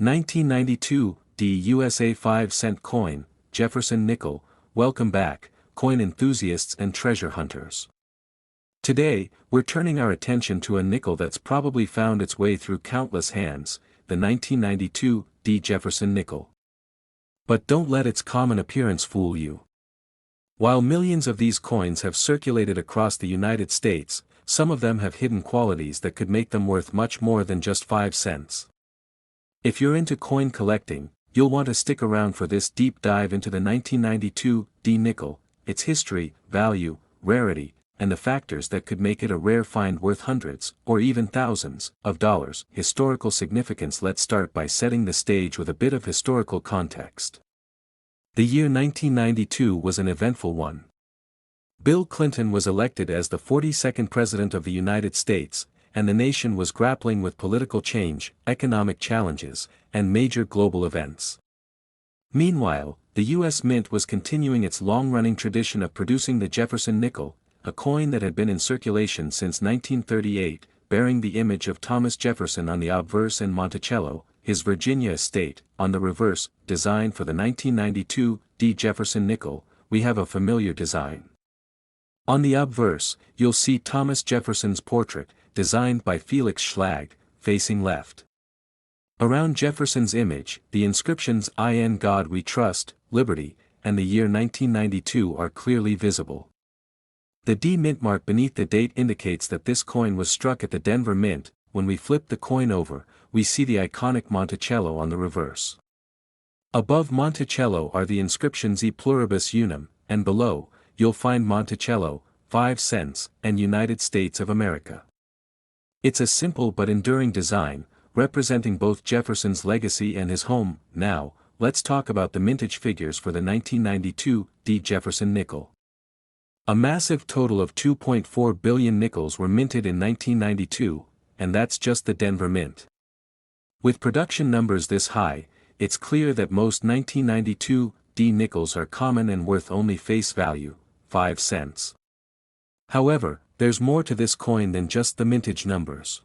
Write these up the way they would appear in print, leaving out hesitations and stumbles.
1992, D USA 5-cent coin, Jefferson Nickel. Welcome back, coin enthusiasts and treasure hunters. Today, we're turning our attention to a nickel that's probably found its way through countless hands, the 1992 D Jefferson Nickel. But don't let its common appearance fool you. While millions of these coins have circulated across the United States, some of them have hidden qualities that could make them worth much more than just 5 cents. If you're into coin collecting, you'll want to stick around for this deep dive into the 1992 D nickel, its history, value, rarity, and the factors that could make it a rare find worth hundreds, or even thousands, of dollars. Historical significance. Let's start by setting the stage with a bit of historical context. The year 1992 was an eventful one. Bill Clinton was elected as the 42nd President of the United States, and the nation was grappling with political change, economic challenges, and major global events. Meanwhile, the U.S. Mint was continuing its long-running tradition of producing the Jefferson Nickel, a coin that had been in circulation since 1938, bearing the image of Thomas Jefferson on the obverse and Monticello, his Virginia estate, on the reverse. Designed for the 1992 D Jefferson Nickel, we have a familiar design. On the obverse, you'll see Thomas Jefferson's portrait, designed by Felix Schlag, facing left. Around Jefferson's image, the inscriptions "In God We Trust," "Liberty," and the year 1992 are clearly visible. The D mint mark beneath the date indicates that this coin was struck at the Denver Mint. When we flip the coin over, we see the iconic Monticello on the reverse. Above Monticello are the inscriptions E Pluribus Unum, and below, you'll find Monticello, 5 cents, and United States of America. It's a simple but enduring design, representing both Jefferson's legacy and his home. Now, let's talk about the mintage figures for the 1992 D Jefferson Nickel. A massive total of 2.4 billion nickels were minted in 1992, and that's just the Denver Mint. With production numbers this high, it's clear that most 1992 D nickels are common and worth only face value, 5 cents. However, there's more to this coin than just the mintage numbers.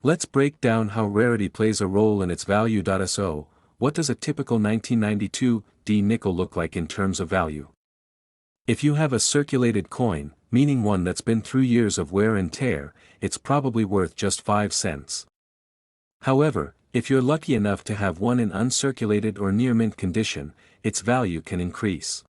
Let's break down how rarity plays a role in its value. So, what does a typical 1992 D nickel look like in terms of value? If you have a circulated coin, meaning one that's been through years of wear and tear, it's probably worth just 5 cents. However, if you're lucky enough to have one in uncirculated or near mint condition, its value can increase.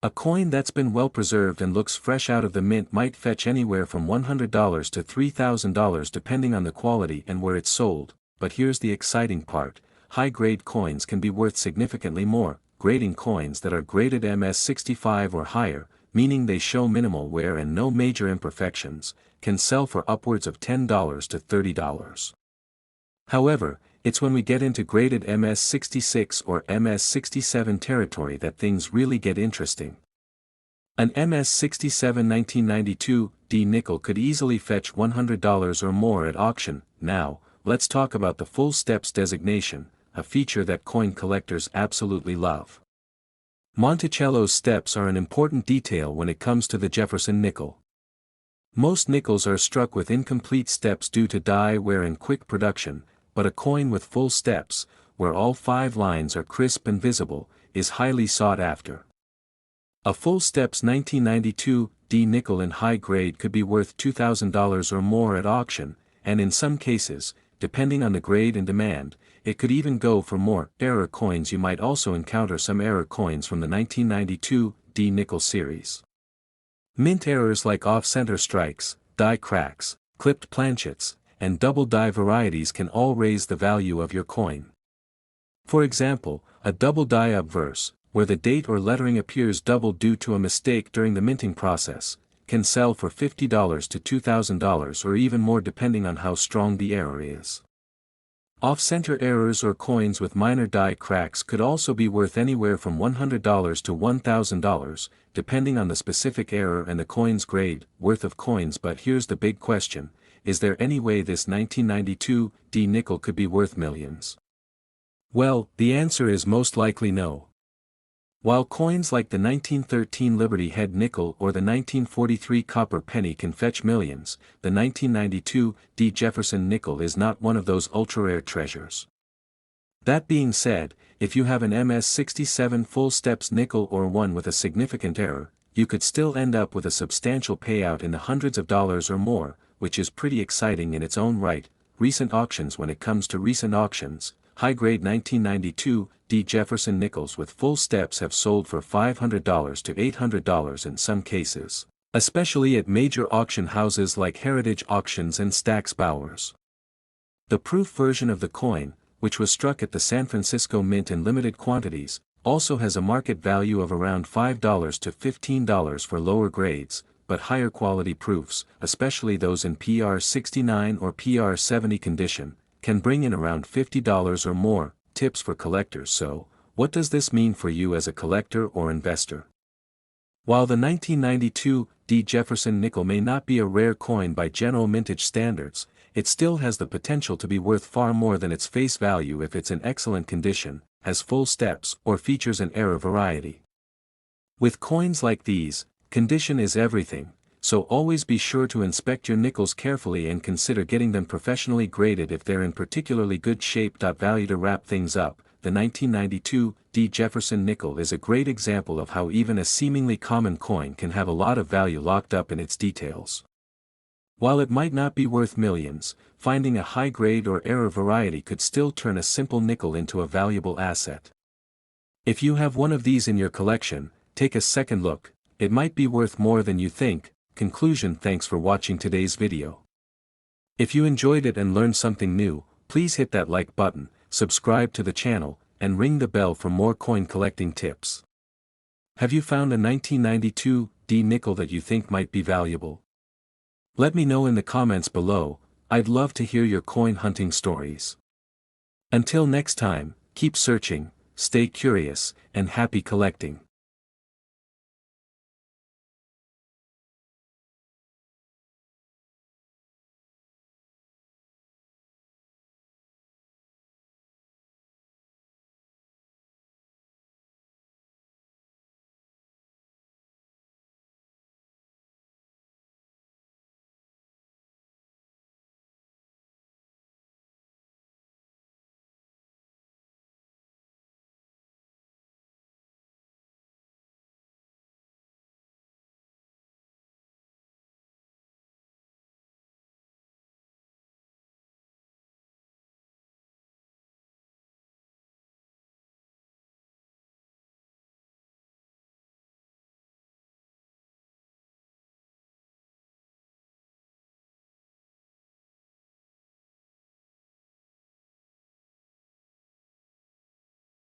A coin that's been well preserved and looks fresh out of the mint might fetch anywhere from $100 to $3,000 depending on the quality and where it's sold. But here's the exciting part: high-grade coins can be worth significantly more. Grading coins that are graded MS65 or higher, meaning they show minimal wear and no major imperfections, can sell for upwards of $10 to $30. However, it's when we get into graded MS66 or MS67 territory that things really get interesting. An MS67 1992 D nickel could easily fetch $100 or more at auction. Now, let's talk about the full steps designation, a feature that coin collectors absolutely love. Monticello's steps are an important detail when it comes to the Jefferson Nickel. Most nickels are struck with incomplete steps due to die wear and quick production, but a coin with full steps, where all 5 lines are crisp and visible, is highly sought after. A full steps 1992 D nickel in high grade could be worth $2,000 or more at auction, and in some cases, depending on the grade and demand, it could even go for more. Error coins. You might also encounter some error coins from the 1992 D nickel series. Mint errors like off-center strikes, die cracks, clipped planchets, and double die varieties can all raise the value of your coin. For example, a double die obverse, where the date or lettering appears double due to a mistake during the minting process, can sell for $50 to $2,000 or even more depending on how strong the error is. Off-center errors or coins with minor die cracks could also be worth anywhere from $100 to $1,000, depending on the specific error and the coin's grade. Worth of coins. But here's the big question: is there any way this 1992 D nickel could be worth millions? Well, the answer is most likely no. While coins like the 1913 Liberty Head nickel or the 1943 copper penny can fetch millions, the 1992 D Jefferson nickel is not one of those ultra-rare treasures. That being said, if you have an MS-67 full steps nickel or one with a significant error, you could still end up with a substantial payout in the hundreds of dollars or more, which is pretty exciting in its own right. Recent auctions. When it comes to recent auctions, high-grade 1992 D Jefferson nickels with full steps have sold for $500 to $800 in some cases, especially at major auction houses like Heritage Auctions and Stack's Bowers. The proof version of the coin, which was struck at the San Francisco Mint in limited quantities, also has a market value of around $5 to $15 for lower grades, but higher quality proofs, especially those in PR69 or PR70 condition, can bring in around $50 or more. Tips for collectors. So, what does this mean for you as a collector or investor? While the 1992 D Jefferson nickel may not be a rare coin by general mintage standards, it still has the potential to be worth far more than its face value if it's in excellent condition, has full steps, or features an error variety. With coins like these, condition is everything, so always be sure to inspect your nickels carefully and consider getting them professionally graded if they're in particularly good shape. Value. To wrap things up, the 1992 D Jefferson nickel is a great example of how even a seemingly common coin can have a lot of value locked up in its details. While it might not be worth millions, finding a high-grade or error variety could still turn a simple nickel into a valuable asset. If you have one of these in your collection, take a second look, it might be worth more than you think. Conclusion. Thanks for watching today's video. If you enjoyed it and learned something new, please hit that like button, subscribe to the channel, and ring the bell for more coin collecting tips. Have you found a 1992 D nickel that you think might be valuable? Let me know in the comments below. I'd love to hear your coin hunting stories. Until next time, keep searching, stay curious, and happy collecting.